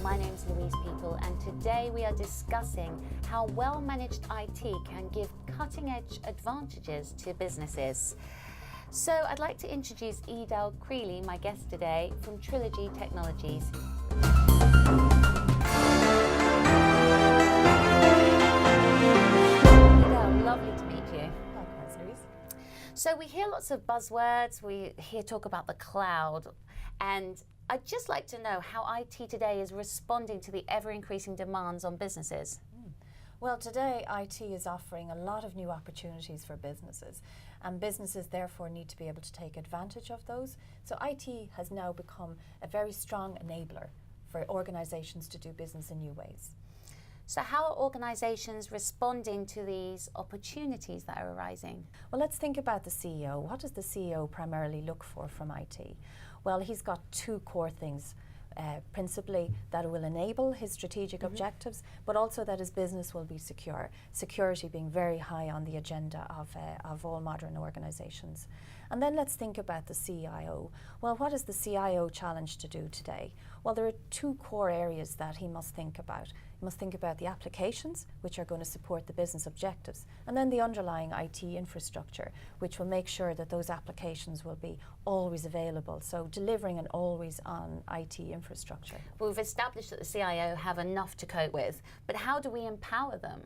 my name's Louise People, and today we are discussing how well-managed IT can give cutting-edge advantages to businesses. So I'd like to introduce Edel Creeley, my guest today, from Trilogy Technologies. Edel, lovely to meet you. Likewise, Louise. So we hear lots of buzzwords, we hear talk about the cloud, and I'd just like to know how IT today is responding to the ever-increasing demands on businesses. Well, today IT is offering a lot of new opportunities for businesses, and businesses therefore need to be able to take advantage of those. So IT has now become a very strong enabler for organisations to do business in new ways. So how are organisations responding to these opportunities that are arising? Well, let's think about the CEO. What does the CEO primarily look for from IT? Well, he's got two core things. Principally that it will enable his strategic objectives, but also that his business will be secure. Security being very high on the agenda of all modern organisations. And then let's think about the CIO. Well, what is the CIO challenged to do today? Well, there are two core areas that he must think about. He must think about the applications, which are going to support the business objectives, and then the underlying IT infrastructure, which will make sure that those applications will be always available. So delivering an always-on IT infrastructure. Well, we've established that the CIO have enough to cope with, but how do we empower them?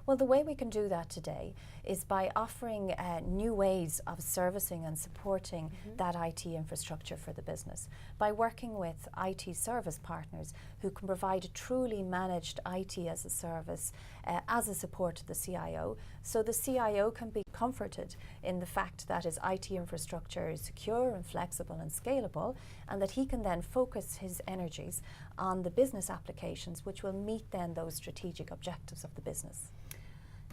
Well, the way we can do that today is by offering new ways of servicing and supporting that IT infrastructure for the business, by working with IT service partners who can provide a truly managed IT as a service as a support to the CIO, so the CIO can be comforted in the fact that his IT infrastructure is secure and flexible and scalable, and that he can then focus his energies on the business applications which will meet then those strategic objectives of the business.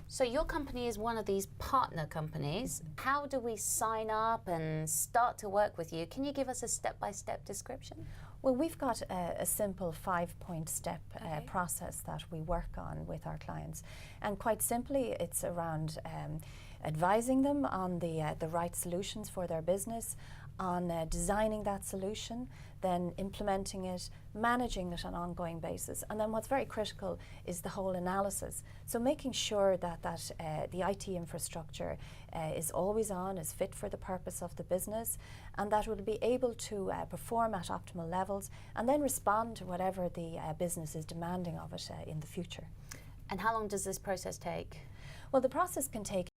So your company is one of these partner companies. How do we sign up and start to work with you? Can you give us a step-by-step description? Well, we've got a simple 5-point step process that we work on with our clients. And quite simply, it's around advising them on the right solutions for their business, on designing that solution, then implementing it, managing it on an ongoing basis. And then what's very critical is the whole analysis. So making sure that the IT infrastructure is always on, is fit for the purpose of the business, and that will be able to perform at optimal levels and then respond to whatever the business is demanding of it in the future. And how long does this process take? Well, the process can take